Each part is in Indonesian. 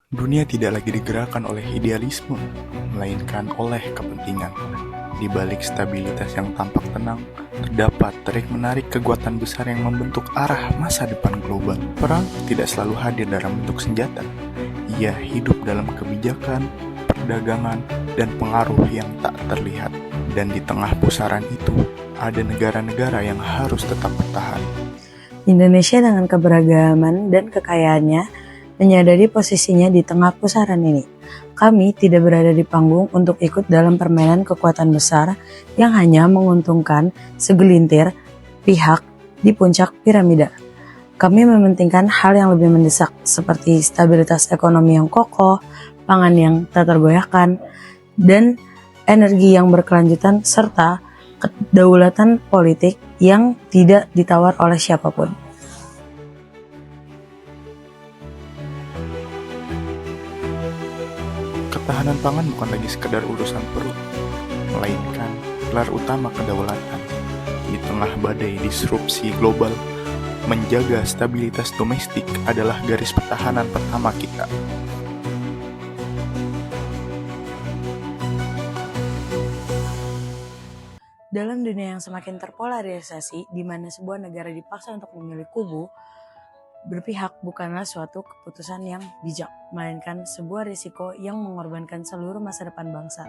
Dunia tidak lagi digerakkan oleh idealisme, melainkan oleh kepentingan. Di balik stabilitas yang tampak tenang, terdapat tarik-menarik kekuatan besar yang membentuk arah masa depan global. Perang tidak selalu hadir dalam bentuk senjata. Ia hidup dalam kebijakan, perdagangan, dan pengaruh yang tak terlihat. Dan di tengah pusaran itu, ada negara-negara yang harus tetap bertahan. Indonesia dengan keberagaman dan kekayaannya menyadari posisinya di tengah pusaran ini. Kami tidak berada di panggung untuk ikut dalam permainan kekuatan besar yang hanya menguntungkan segelintir pihak di puncak piramida. Kami mementingkan hal yang lebih mendesak seperti stabilitas ekonomi yang kokoh, pangan yang tak tergoyahkan, dan energi yang berkelanjutan serta kedaulatan politik yang tidak ditawar oleh siapapun. Ketahanan pangan bukan lagi sekedar urusan perut, melainkan pilar utama kedaulatan. Di tengah badai disrupsi global, menjaga stabilitas domestik adalah garis pertahanan pertama kita. Dalam dunia yang semakin terpolarisasi, di mana sebuah negara dipaksa untuk memilih kubu, berpihak bukanlah suatu keputusan yang bijak, melainkan sebuah risiko yang mengorbankan seluruh masa depan bangsa.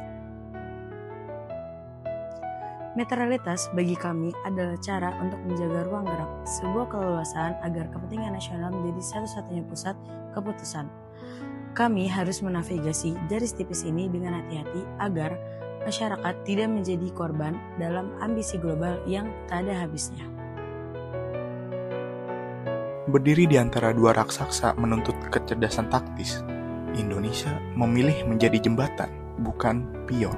Netralitas bagi kami adalah cara untuk menjaga ruang gerak, sebuah keleluasaan agar kepentingan nasional menjadi satu-satunya pusat keputusan. Kami harus menavigasi garis tipis ini dengan hati-hati agar masyarakat tidak menjadi korban dalam ambisi global yang tak ada habisnya. Berdiri di antara dua raksasa menuntut kecerdasan taktis, Indonesia memilih menjadi jembatan, bukan pion.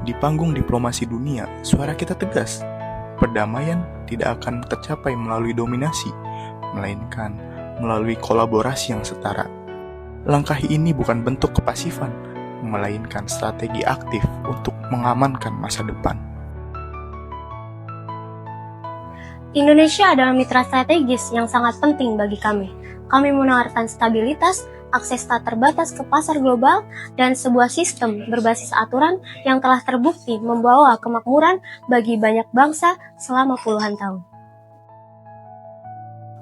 Di panggung diplomasi dunia, suara kita tegas. Perdamaian tidak akan tercapai melalui dominasi, melainkan melalui kolaborasi yang setara. Langkah ini bukan bentuk kepasifan, melainkan strategi aktif untuk mengamankan masa depan. Indonesia adalah mitra strategis yang sangat penting bagi kami. Kami menawarkan stabilitas, akses tak terbatas ke pasar global, dan sebuah sistem berbasis aturan yang telah terbukti membawa kemakmuran bagi banyak bangsa selama puluhan tahun.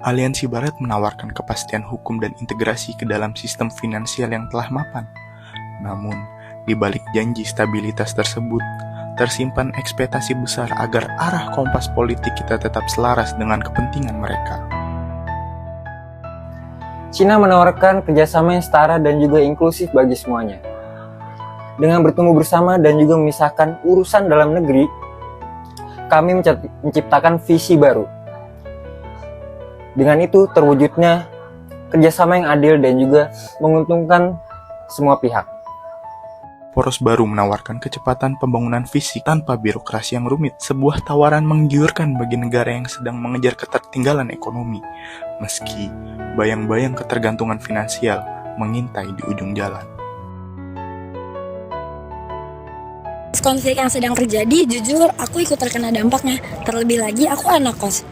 Aliansi Barat menawarkan kepastian hukum dan integrasi ke dalam sistem finansial yang telah mapan. Namun, di balik janji stabilitas tersebut, tersimpan ekspektasi besar agar arah kompas politik kita tetap selaras dengan kepentingan mereka. Cina menawarkan kerjasama yang setara dan juga inklusif bagi semuanya. Dengan bertumbuh bersama dan juga memisahkan urusan dalam negeri, kami menciptakan visi baru. Dengan itu terwujudnya kerjasama yang adil dan juga menguntungkan semua pihak. Poros baru menawarkan kecepatan pembangunan fisik tanpa birokrasi yang rumit, sebuah tawaran menggiurkan bagi negara yang sedang mengejar ketertinggalan ekonomi, meski bayang-bayang ketergantungan finansial mengintai di ujung jalan. Konflik yang sedang terjadi, jujur aku ikut terkena dampaknya. Terlebih lagi aku anak kos.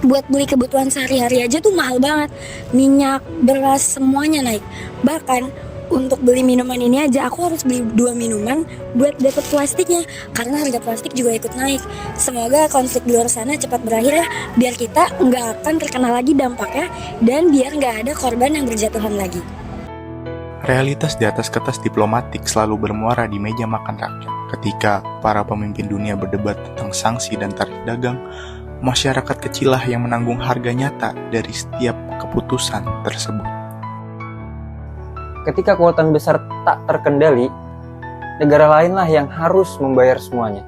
Buat beli kebutuhan sehari-hari aja tuh mahal banget. Minyak, beras, semuanya naik. Bahkan untuk beli minuman ini aja aku harus beli 2 minuman buat dapet plastiknya, karena harga plastik juga ikut naik. Semoga konflik di luar sana cepat berakhir ya, biar kita nggak akan terkena lagi dampaknya dan biar nggak ada korban yang berjatuhan lagi. Realitas di atas kertas diplomatik selalu bermuara di meja makan rakyat. Ketika para pemimpin dunia berdebat tentang sanksi dan tarif dagang, masyarakat kecillah yang menanggung harga nyata dari setiap keputusan tersebut. Ketika kekuatan besar tak terkendali, negara lainlah yang harus membayar semuanya.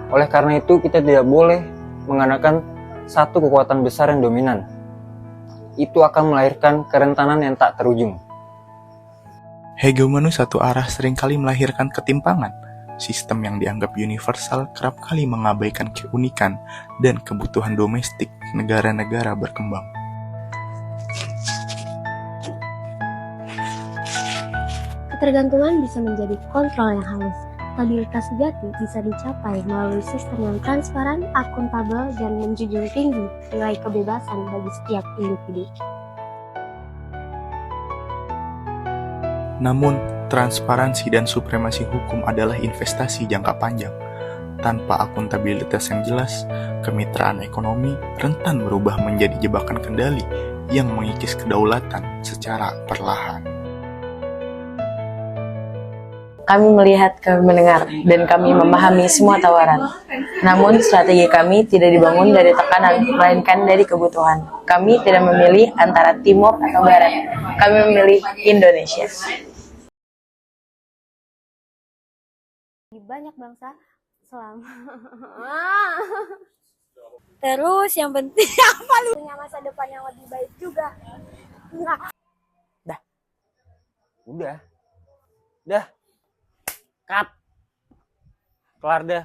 Oleh karena itu, kita tidak boleh mengandalkan satu kekuatan besar yang dominan. Itu akan melahirkan kerentanan yang tak terujung. Hegemoni satu arah seringkali melahirkan ketimpangan. Sistem yang dianggap universal kerap kali mengabaikan keunikan dan kebutuhan domestik negara-negara berkembang. Ketergantungan bisa menjadi kontrol yang halus. Stabilitas sejati bisa dicapai melalui sistem yang transparan, akuntabel, dan menjunjung tinggi nilai kebebasan bagi setiap individu. Namun, transparansi dan supremasi hukum adalah investasi jangka panjang. Tanpa akuntabilitas yang jelas, kemitraan ekonomi rentan berubah menjadi jebakan kendali yang mengikis kedaulatan secara perlahan. Kami melihat, kami mendengar, dan kami memahami semua tawaran. Namun, strategi kami tidak dibangun dari tekanan, melainkan dari kebutuhan. Kami tidak memilih antara timur atau barat. Kami memilih Indonesia. Di banyak bangsa selama Terus yang penting punya masa depan yang lebih baik juga. Udah. Cut. Kelar dah.